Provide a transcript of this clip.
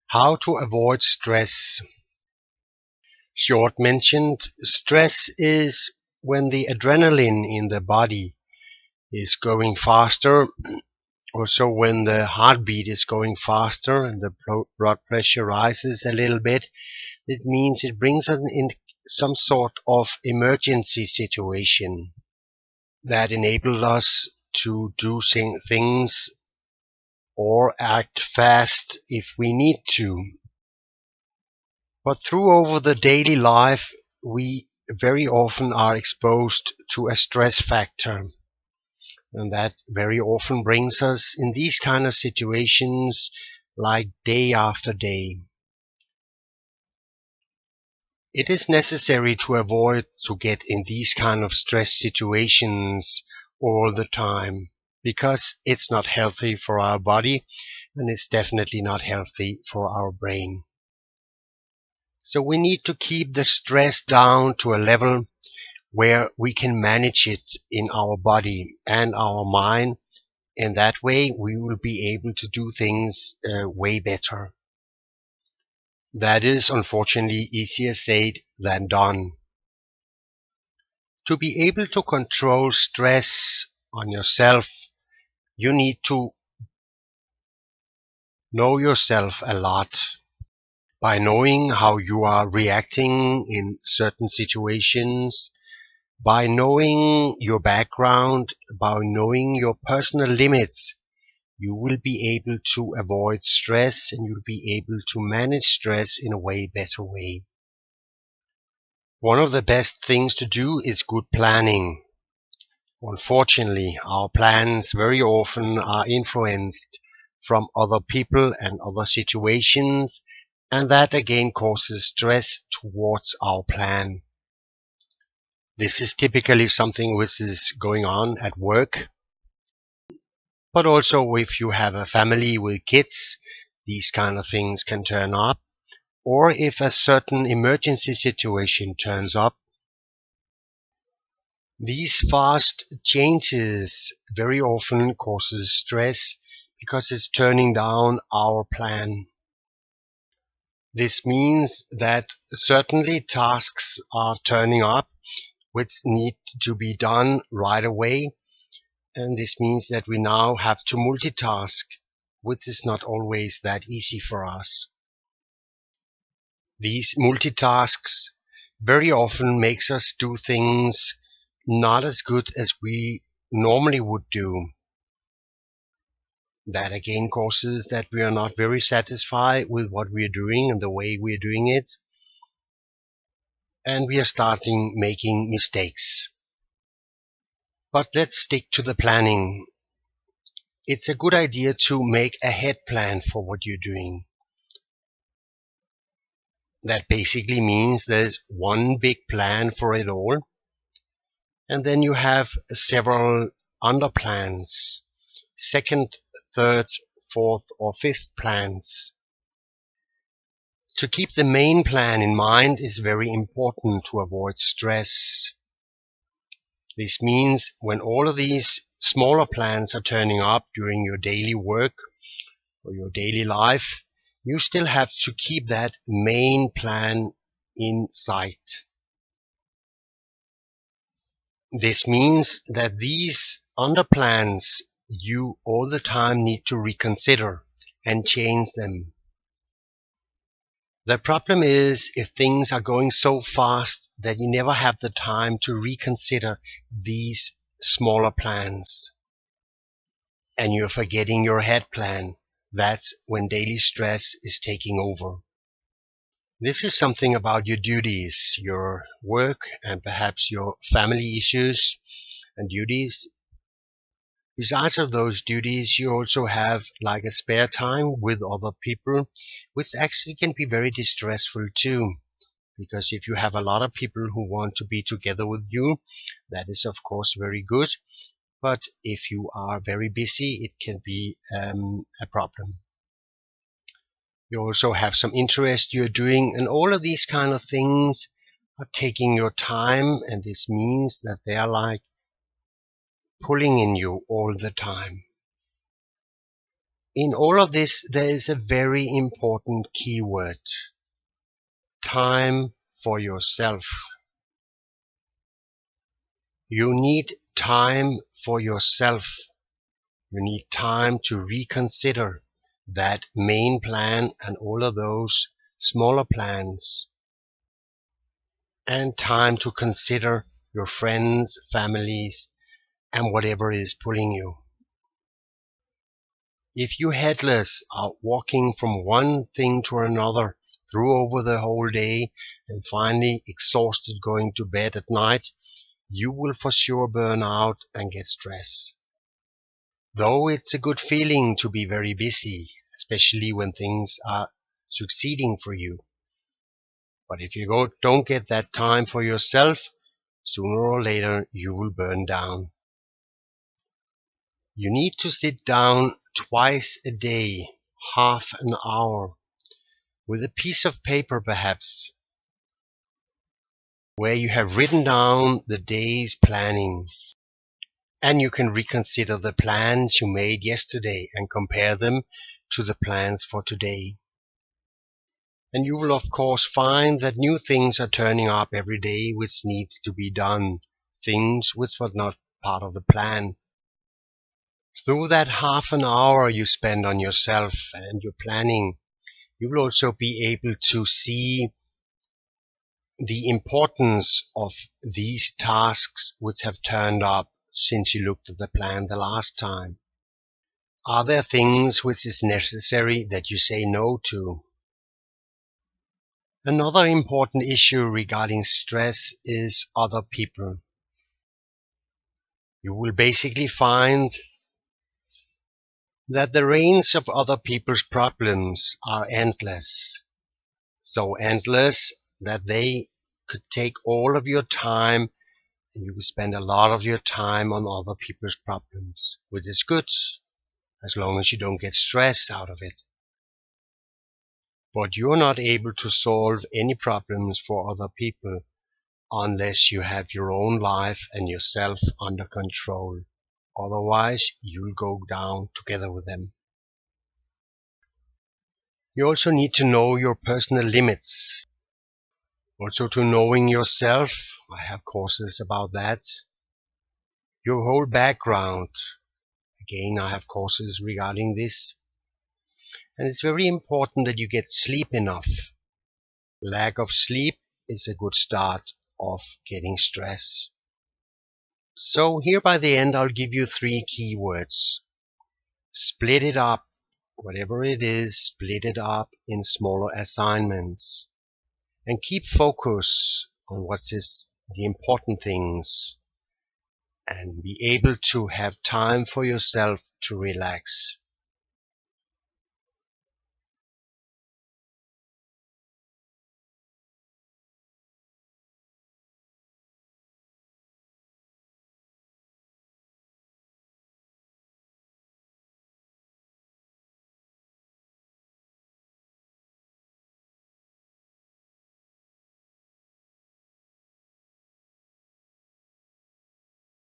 How to avoid stress. Short mentioned, stress is when the adrenaline in the body is going faster, also when the heartbeat is going faster and the blood pressure rises a little bit. It means it brings us in some sort of emergency situation that enables us to do things or act fast if we need to. But through over the daily life, we very often are exposed to a stress factor. And that very often brings us in these kind of situations like day after day. It is necessary to avoid to get in these kind of stress situations all the time because it's not healthy for our body and it's definitely not healthy for our brain. So we need to keep the stress down to a level where we can manage it in our body and our mind, and that way we will be able to do things way better. That is unfortunately easier said than done. To be able to control stress on yourself, you need to know yourself a lot. By knowing how you are reacting in certain situations, by knowing your background, by knowing your personal limits, you will be able to avoid stress and you'll be able to manage stress in a way better way. One of the best things to do is good planning. Unfortunately, our plans very often are influenced from other people and other situations, and that again causes stress towards our plan. This is typically something which is going on at work, but also if you have a family with kids, these kind of things can turn up, or if a certain emergency situation turns up. These fast changes very often causes stress because it's turning down our plan. This means that certainly tasks are turning up which need to be done right away, and this means that we now have to multitask, which is not always that easy for us. These multitasks very often makes us do things not as good as we normally would do. That again causes that we are not very satisfied with what we are doing and the way we are doing it, and we are starting making mistakes. But let's stick to the planning. It's a good idea to make a head plan for what you're doing. That basically means there's one big plan for it all, and then you have several under plans, second, third, fourth, or fifth plans. To keep the main plan in mind is very important to avoid stress. This means when all of these smaller plans are turning up during your daily work or your daily life, you still have to keep that main plan in sight. This means that these under plans you all the time need to reconsider and change them. The problem is if things are going so fast that you never have the time to reconsider these smaller plans and you're forgetting your head plan. That's when daily stress is taking over. This is something about your duties, your work, and perhaps your family issues and duties. Besides of those duties, you also have like a spare time with other people, which actually can be very distressful too. Because if you have a lot of people who want to be together with you, that is of course very good. But if you are very busy, it can be a problem. You also have some interest you're doing, and all of these kind of things are taking your time, and this means that they are like pulling in you all the time. In all of this, there is a very important keyword: time for yourself. You need time for yourself. You need time to reconsider that main plan and all of those smaller plans, and time to consider your friends, families, and whatever is pulling you. If you headless are walking from one thing to another through over the whole day and finally exhausted going to bed at night, you will for sure burn out and get stress. Though it's a good feeling to be very busy, especially when things are succeeding for you. But if you don't get that time for yourself, sooner or later you will burn down. You need to sit down twice a day, half an hour, with a piece of paper perhaps, where you have written down the day's planning. And you can reconsider the plans you made yesterday and compare them to the plans for today. And you will of course find that new things are turning up every day which needs to be done, things which was not part of the plan. Through that half an hour you spend on yourself and your planning, you will also be able to see the importance of these tasks which have turned up since you looked at the plan the last time. Are there things which is necessary that you say no to? Another important issue regarding stress is other people. You will basically find that the range of other people's problems are endless. So endless that they could take all of your time, and you could spend a lot of your time on other people's problems, which is good, as long as you don't get stress out of it. But you're not able to solve any problems for other people unless you have your own life and yourself under control. Otherwise, you'll go down together with them. You also need to know your personal limits. Also to knowing yourself, I have courses about that. Your whole background, again, I have courses regarding this. And it's very important that you get sleep enough. Lack of sleep is a good start of getting stress. So here by the end, I'll give you 3 keywords. Split it up. Whatever it is, split it up in smaller assignments. And keep focus on what is the important things. And be able to have time for yourself to relax.